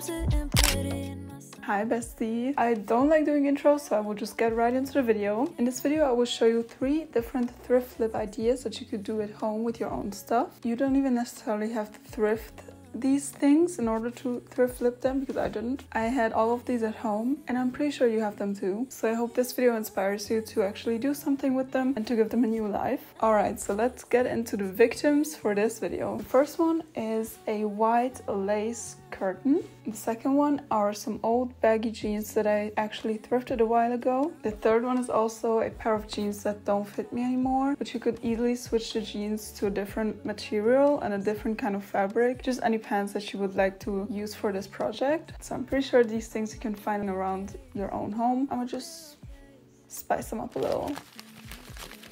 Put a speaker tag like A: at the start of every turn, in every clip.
A: Hi bestie! I don't like doing intros, so I will just get right into the video. In this video I will show you 3 different thrift flip ideas that you could do at home with your own stuff. You don't even necessarily have to thrift these things in order to thrift flip them, because I didn't. I had all of these at home and I'm pretty sure you have them too. So I hope this video inspires you to actually do something with them and to give them a new life. Alright, so let's get into the victims for this video. The first one is a white lace curtain. The second one are some old baggy jeans that I actually thrifted a while ago. The third one is also a pair of jeans that don't fit me anymore, but you could easily switch the jeans to a different material and a different kind of fabric, just any pants that you would like to use for this project. So I'm pretty sure these things you can find around your own home. I'm gonna just spice them up a little.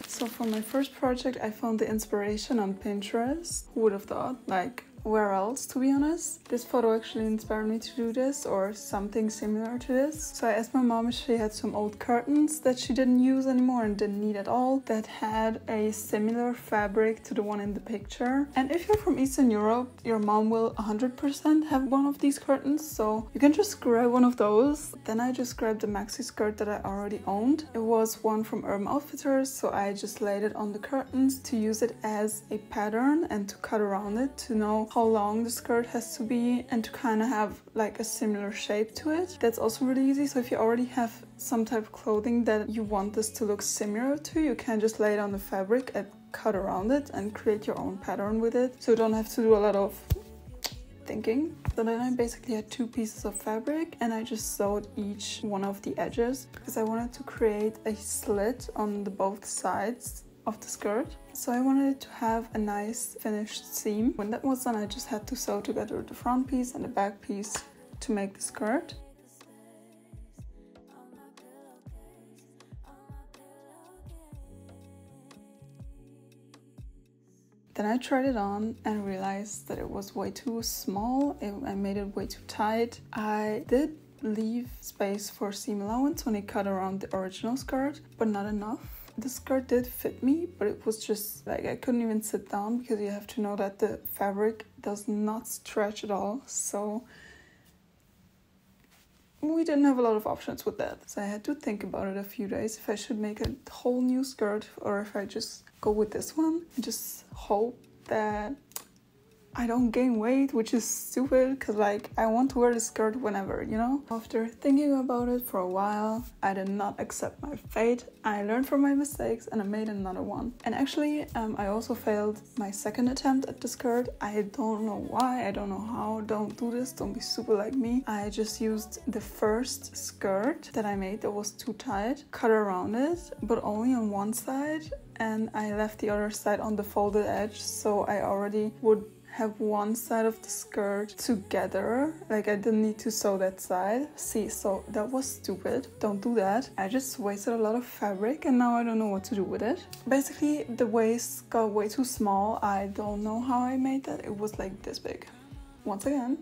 A: So for my first project I found the inspiration on Pinterest. Who would have thought? Like, where else, to be honest? This photo actually inspired me to do this, or something similar to this. So I asked my mom if she had some old curtains that she didn't use anymore and didn't need at all, that had a similar fabric to the one in the picture. And if you're from Eastern Europe, your mom will 100% have one of these curtains, so you can just grab one of those. Then I just grabbed the maxi skirt that I already owned. It was one from Urban Outfitters, so I just laid it on the curtains to use it as a pattern and to cut around it to know how long the skirt has to be and to kind of have like a similar shape to it. That's also really easy. So if you already have some type of clothing that you want this to look similar to, you can just lay it on the fabric and cut around it and create your own pattern with it. So you don't have to do a lot of thinking. So then I basically had 2 pieces of fabric and I just sewed each one of the edges because I wanted to create a slit on the both sides of the skirt. So I wanted it to have a nice finished seam. When that was done, I just had to sew together the front piece and the back piece to make the skirt. Then I tried it on and realized that it was way too small. I made it way too tight. I did leave space for seam allowance when I cut around the original skirt, but not enough. The skirt did fit me, but it was just like I couldn't even sit down because you have to know that the fabric does not stretch at all. So we didn't have a lot of options with that. So I had to think about it a few days if I should make a whole new skirt or if I just go with this one and just hope that I don't gain weight, which is stupid because like I want to wear the skirt whenever, you know? After thinking about it for a while, I did not accept my fate. I learned from my mistakes and I made another one. And actually, I also failed my second attempt at the skirt. I don't know why, I don't know how. Don't do this, don't be super like me. I just used the first skirt that I made that was too tight, cut around it, but only on one side, and I left the other side on the folded edge, so I already would have one side of the skirt together. Like I didn't need to sew that side. See, so that was stupid. Don't do that. I just wasted a lot of fabric and now I don't know what to do with it. Basically, the waist got way too small. I don't know how I made that. It was like this big. Once again,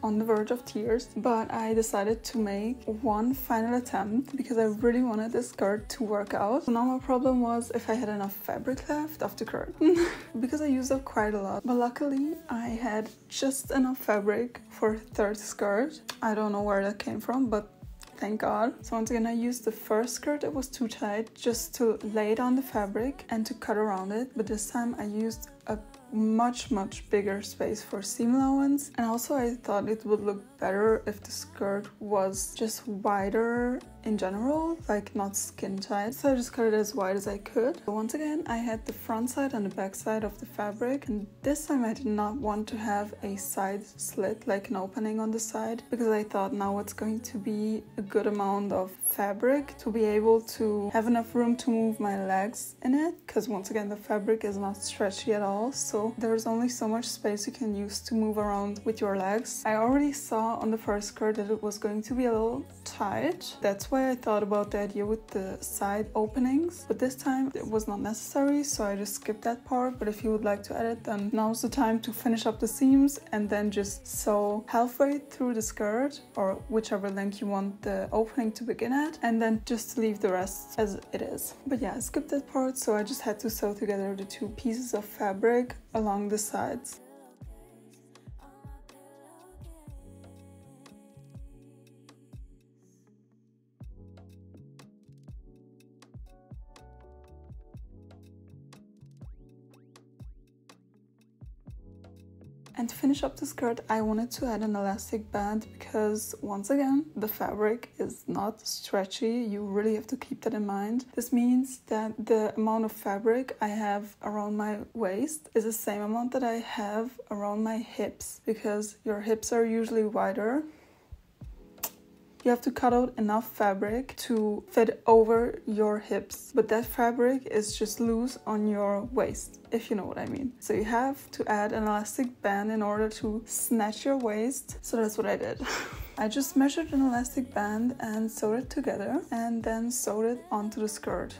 A: on the verge of tears, but I decided to make one final attempt because I really wanted this skirt to work out. So now my problem was if I had enough fabric left of the curtain because I used up quite a lot. But luckily I had just enough fabric for a third skirt. I don't know where that came from, but thank God. So once again, I used the first skirt that was too tight just to lay it on the fabric and to cut around it. But this time I used a much bigger space for seam allowance, and also I thought it would look better if the skirt was just wider in general, like not skin tight. So I just cut it as wide as I could. But once again, I had the front side and the back side of the fabric, and this time I did not want to have a side slit, like an opening on the side, because I thought now it's going to be a good amount of fabric to be able to have enough room to move my legs in it, because once again the fabric is not stretchy at all, so there's only so much space you can use to move around with your legs. I already saw on the first skirt that it was going to be a little tight. That's why I thought about the idea with the side openings, but this time it was not necessary, so I just skipped that part. But if you would like to edit, then now's the time to finish up the seams and then just sew halfway through the skirt or whichever length you want the opening to begin at, and then just leave the rest as it is. But yeah, I skipped that part, so I just had to sew together the 2 pieces of fabric along the sides. And to finish up the skirt, I wanted to add an elastic band because once again, the fabric is not stretchy. You really have to keep that in mind. This means that the amount of fabric I have around my waist is the same amount that I have around my hips, because your hips are usually wider. You have to cut out enough fabric to fit over your hips, but that fabric is just loose on your waist, if you know what I mean. So you have to add an elastic band in order to snatch your waist. So that's what I did. I just measured an elastic band and sewed it together and then sewed it onto the skirt.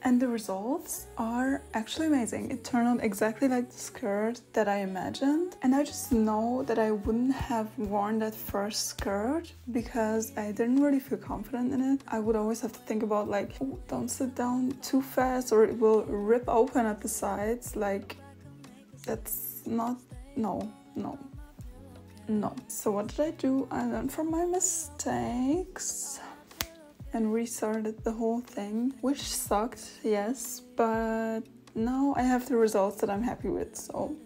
A: And the results are actually amazing. It turned out exactly like the skirt that I imagined. And I just know that I wouldn't have worn that first skirt because I didn't really feel confident in it. I would always have to think about like, oh, don't sit down too fast or it will rip open at the sides. Like, that's not, no. So what did I do? I learned from my mistakes and restarted the whole thing, which sucked, yes, but now I have the results that I'm happy with. So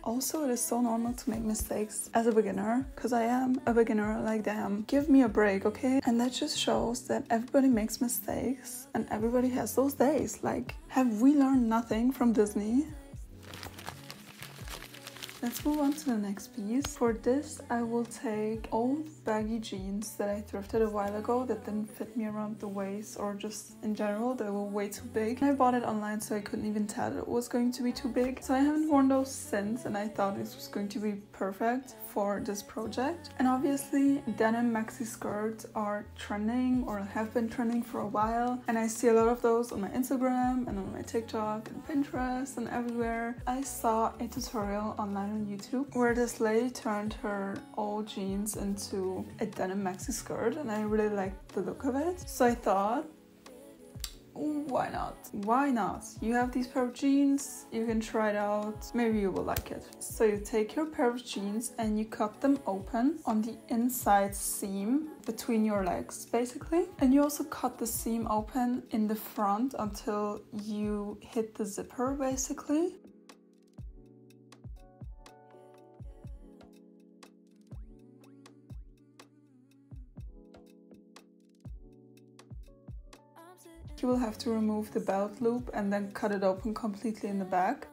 A: also, it is so normal to make mistakes as a beginner, because I am a beginner. Like, damn, give me a break, okay? And that just shows that everybody makes mistakes and everybody has those days. Like, have we learned nothing from Disney? Let's move on to the next piece. For this, I will take old baggy jeans that I thrifted a while ago that didn't fit me around the waist, or just in general, they were way too big. I bought it online so I couldn't even tell it was going to be too big. So I haven't worn those since, and I thought this was going to be perfect for this project. And obviously, denim maxi skirts are trending or have been trending for a while. And I see a lot of those on my Instagram and on my TikTok and Pinterest and everywhere. I saw a tutorial online on YouTube where this lady turned her old jeans into a denim maxi skirt, and I really liked the look of it. So I thought, why not? Why not? You have these pair of jeans, you can try it out, maybe you will like it. So you take your pair of jeans and you cut them open on the inside seam between your legs, basically. And you also cut the seam open in the front until you hit the zipper, basically. You will have to remove the belt loop and then cut it open completely in the back.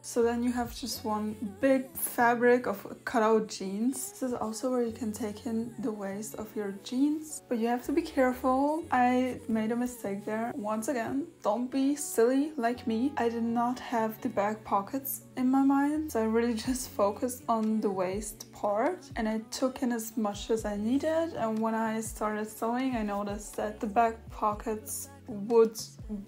A: So then you have just one big fabric of cutout jeans. This is also where you can take in the waist of your jeans, but you have to be careful. I made a mistake there. Once again, don't be silly like me. I did not have the back pockets in my mind, so I really just focused on the waist part and I took in as much as I needed. And when I started sewing, I noticed that the back pockets would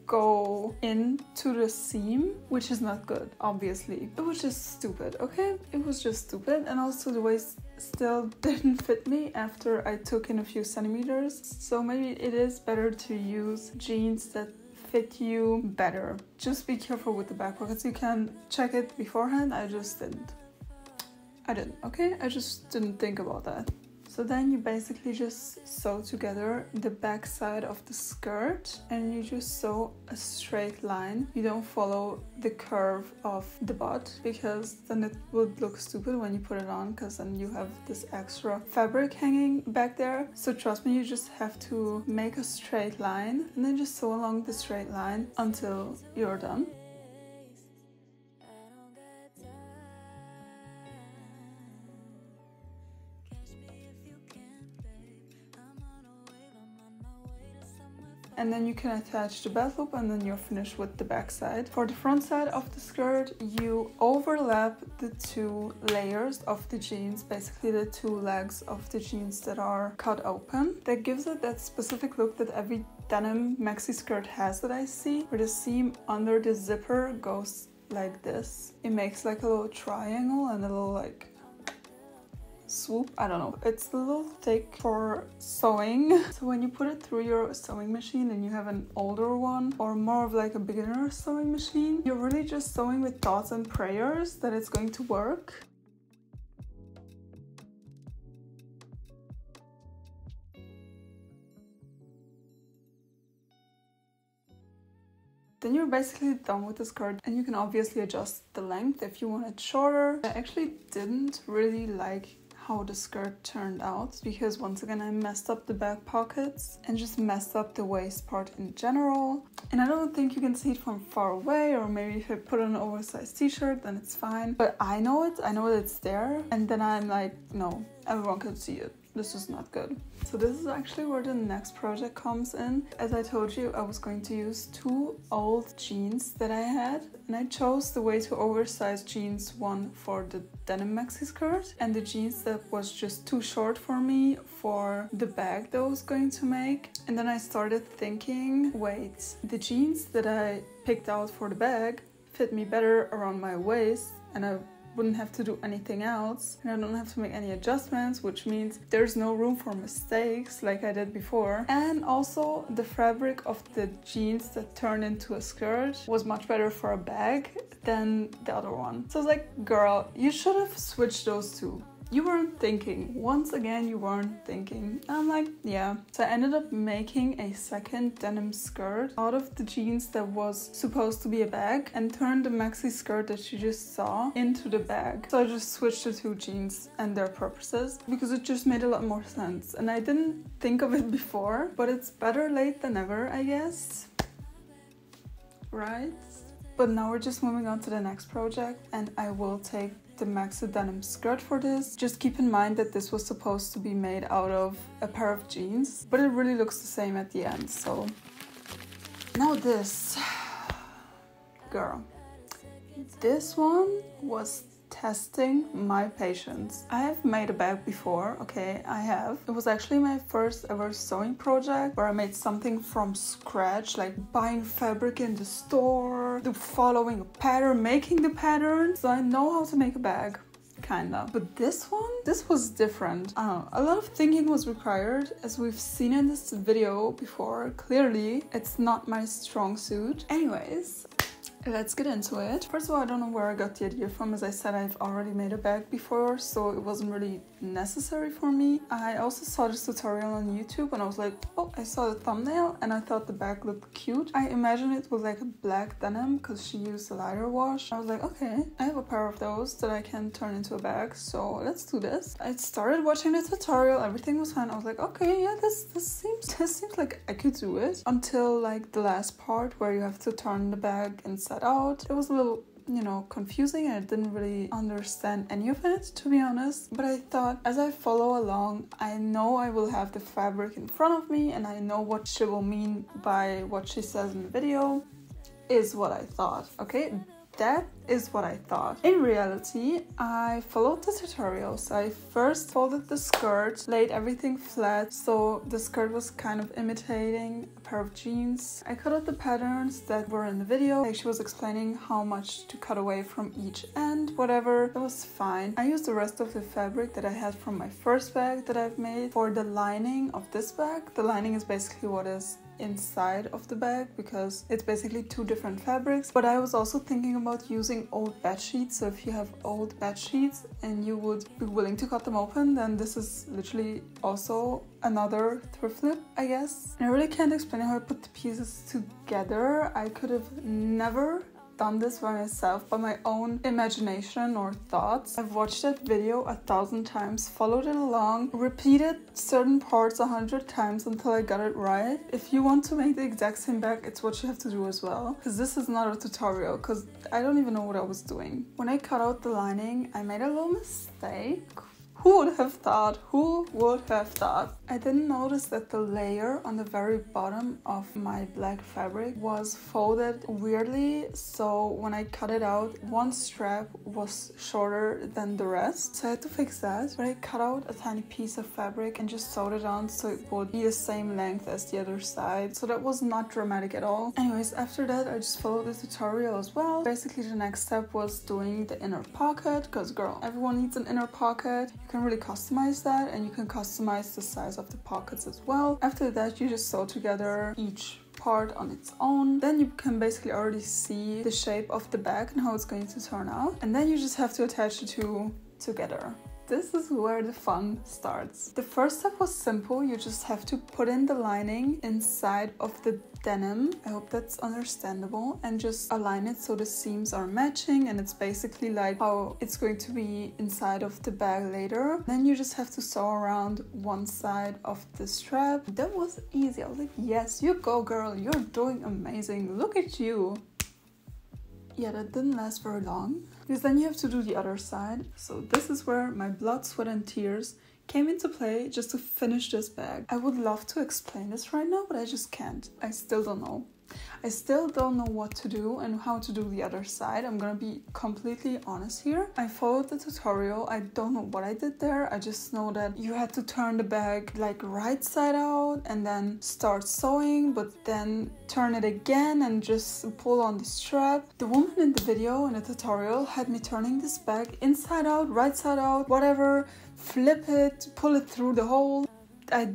A: go into the seam, which is not good, obviously. It was just stupid, okay? It was just stupid. And also the waist still didn't fit me after I took in a few centimeters. So maybe it is better to use jeans that fit you better. Just be careful with the back pockets. You can check it beforehand. I didn't, okay? I just didn't think about that. So then you basically just sew together the back side of the skirt and you just sew a straight line. You don't follow the curve of the butt because then it would look stupid when you put it on, because then you have this extra fabric hanging back there. So trust me, you just have to make a straight line and then just sew along the straight line until you're done. And then you can attach the belt loop and then you're finished with the back side. For the front side of the skirt, you overlap the two layers of the jeans, basically the two legs of the jeans that are cut open. That gives it that specific look that every denim maxi skirt has that I see, where the seam under the zipper goes like this. It makes like a little triangle and a little like swoop. I don't know. It's a little thick for sewing. So when you put it through your sewing machine and you have an older one or more of like a beginner sewing machine, you're really just sewing with thoughts and prayers that it's going to work. Then you're basically done with the skirt, and you can obviously adjust the length if you want it shorter. I actually didn't really like how the skirt turned out because once again I messed up the back pockets and just messed up the waist part in general. And I don't think you can see it from far away, or maybe if I put on an oversized t-shirt then it's fine. But I know it's there, and then I'm like, no, everyone can see it. This is not good. So this is actually where the next project comes in. As I told you, I was going to use 2 old jeans that I had, and I chose the way too oversized jeans, one for the denim maxi skirt and the jeans that was just too short for me for the bag that I was going to make. And then I started thinking, wait, the jeans that I picked out for the bag fit me better around my waist, and I wouldn't have to do anything else, and I don't have to make any adjustments, which means there's no room for mistakes like I did before. And also the fabric of the jeans that turned into a skirt was much better for a bag than the other one. So I was like, girl, you should have switched those two. You weren't thinking. Once again, you weren't thinking. And I'm like, yeah. So I ended up making a second denim skirt out of the jeans that was supposed to be a bag, and turned the maxi skirt that you just saw into the bag. So I just switched the 2 jeans and their purposes because it just made a lot more sense. And I didn't think of it before, but it's better late than never, I guess. Right? But now we're just moving on to the next project, and I will take the maxi denim skirt for this. Just keep in mind that this was supposed to be made out of a pair of jeans, but it really looks the same at the end. So now this, girl, this one was testing my patience. I have made a bag before, okay, I have. It was actually my first ever sewing project where I made something from scratch, like buying fabric in the store, following a pattern, making the pattern. So I know how to make a bag, kinda. But this one, this was different. I don't know, a lot of thinking was required, as we've seen in this video before. Clearly, it's not my strong suit. Anyways, let's get into it. First of all, I don't know where I got the idea from. As I said, I've already made a bag before, so it wasn't really necessary for me. I also saw this tutorial on YouTube and I was like, oh, I saw the thumbnail and I thought the bag looked cute. I imagined it was like a black denim because she used a lighter wash. I was like, okay, I have a pair of those that I can turn into a bag, so let's do this. I started watching the tutorial, everything was fine. I was like, okay, yeah, this seems like I could do it, until like the last part where you have to turn the bag inside out. It was a little, you know, confusing, and I didn't really understand any of it, to be honest. But I thought, as I follow along, I know I will have the fabric in front of me and I know what she will mean by what she says in the video, is what I thought. Okay, that is what I thought. In reality, I followed the tutorial. So I first folded the skirt, laid everything flat so the skirt was kind of imitating a pair of jeans. I cut out the patterns that were in the video. Like, she was explaining how much to cut away from each end, whatever. It was fine. I used the rest of the fabric that I had from my first bag that I've made for the lining of this bag. The lining is basically what is inside of the bag because it's basically 2 different fabrics. But I was also thinking about using old bed sheets. So if you have old bed sheets and you would be willing to cut them open, then this is literally also another thrift flip, I guess. And I really can't explain how I put the pieces together. I could have never done this by myself, by my own imagination or thoughts. I've watched that video 1,000 times, followed it along, repeated certain parts 100 times until I got it right. If you want to make the exact same bag, it's what you have to do as well, because this is not a tutorial, because I don't even know what I was doing. When I cut out the lining, I made a little mistake. Who would have thought? Who would have thought? I didn't notice that the layer on the very bottom of my black fabric was folded weirdly. So when I cut it out, one strap was shorter than the rest. So I had to fix that. But I cut out a tiny piece of fabric and just sewed it on so it would be the same length as the other side. So that was not dramatic at all. Anyways, after that, I just followed the tutorial as well. Basically, the next step was doing the inner pocket, because girl, everyone needs an inner pocket. You can really customize that, and you can customize the size of the pockets as well. After that, you just sew together each part on its own. Then you can basically already see the shape of the bag and how it's going to turn out. And then you just have to attach the two together. This is where the fun starts. The first step was simple. You just have to put in the lining inside of the denim. I hope that's understandable. And just align it so the seams are matching, and it's basically like how it's going to be inside of the bag later. Then you just have to sew around one side of the strap. That was easy. I was like, yes, you go girl, you're doing amazing. Look at you. Yeah, that didn't last very long, because then you have to do the other side. So this is where my blood, sweat and tears came into play just to finish this bag. I would love to explain this right now, but I just can't. I still don't know. I still don't know what to do and how to do the other side. I'm gonna be completely honest here. I followed the tutorial. I don't know what I did there. I just know that you had to turn the bag like right side out and then start sewing, but then turn it again and just pull on the strap. The woman in the video, in the tutorial, had me turning this bag inside out, right side out, whatever, flip it, pull it through the hole. I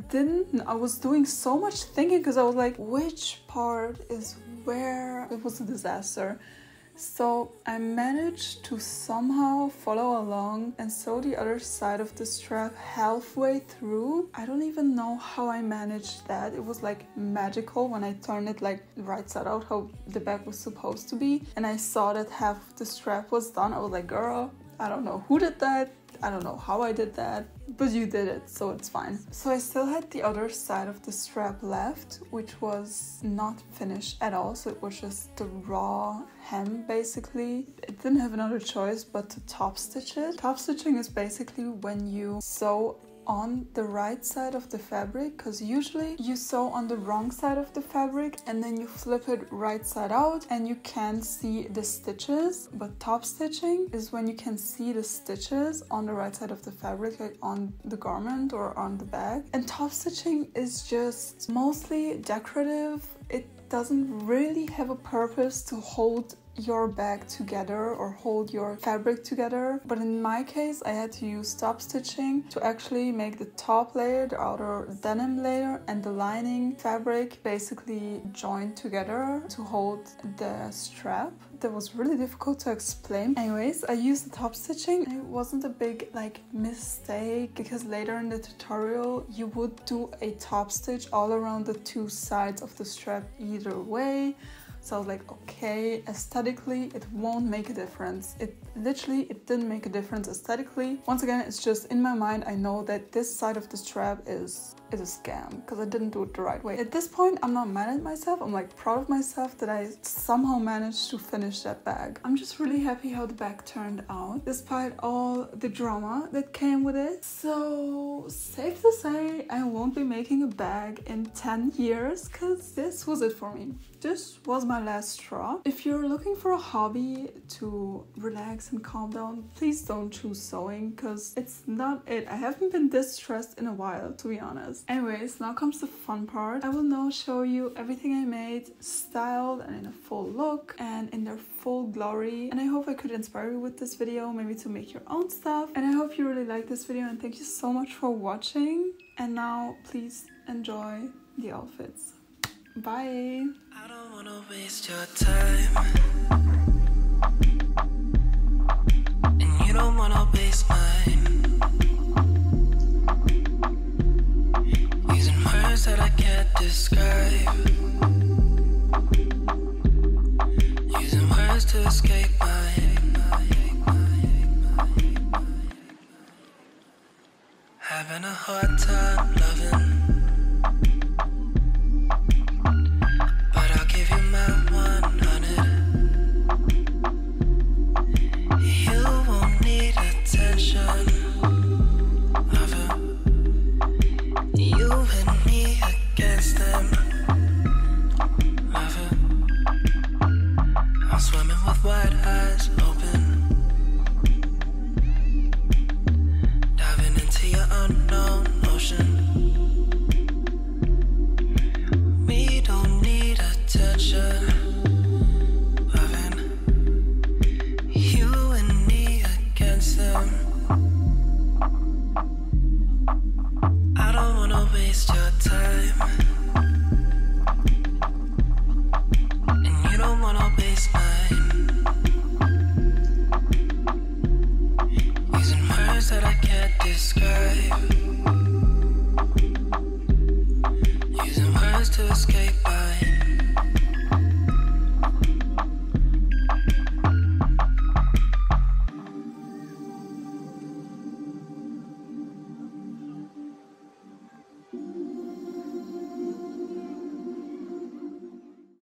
A: was doing so much thinking because I was like, which part is where? It was a disaster. So I managed to somehow follow along and sew the other side of the strap halfway through. I don't even know how I managed that. It was like magical when I turned it like right side out, how the bag was supposed to be. And I saw that half the strap was done. I was like, girl, I don't know who did that. I don't know how I did that, but you did it, so it's fine. So I still had the other side of the strap left, which was not finished at all. So it was just the raw hem, basically. It didn't have another choice but to top stitch it. Top stitching is basically when you sew on the right side of the fabric, because usually you sew on the wrong side of the fabric and then you flip it right side out and you can't see the stitches. But top stitching is when you can see the stitches on the right side of the fabric, like on the garment or on the bag. And top stitching is just mostly decorative. It doesn't really have a purpose to hold your bag together or hold your fabric together, but in my case I had to use top stitching to actually make the top layer, the outer denim layer, and the lining fabric basically join together to hold the strap. That was really difficult to explain. Anyways, I used the top stitching. It wasn't a big like mistake, because later in the tutorial you would do a top stitch all around the two sides of the strap either way. So I was like, okay, aesthetically, it won't make a difference. It didn't make a difference aesthetically. Once again, it's just in my mind, I know that this side of the strap is a scam because I didn't do it the right way. At this point, I'm not mad at myself. I'm like proud of myself that I somehow managed to finish that bag. I'm just really happy how the bag turned out, despite all the drama that came with it. So safe to say, I won't be making a bag in 10 years because this was it for me. This was my last straw. If you're looking for a hobby to relax and calm down, please don't choose sewing because it's not it. I haven't been this stressed in a while, to be honest. Anyways, now comes the fun part. I will now show you everything I made styled and in a full look and in their full glory. And I hope I could inspire you with this video, maybe to make your own stuff. And I hope you really like this video, and thank you so much for watching. And now please enjoy the outfits. Bye. I don't wanna waste your time, and you don't wanna waste mine. Using words that I can't describe, using words to escape having a hard time loving. You and me against them.
B: waste your time, and you don't wanna waste mine. Using words that I can't describe, using words to escape my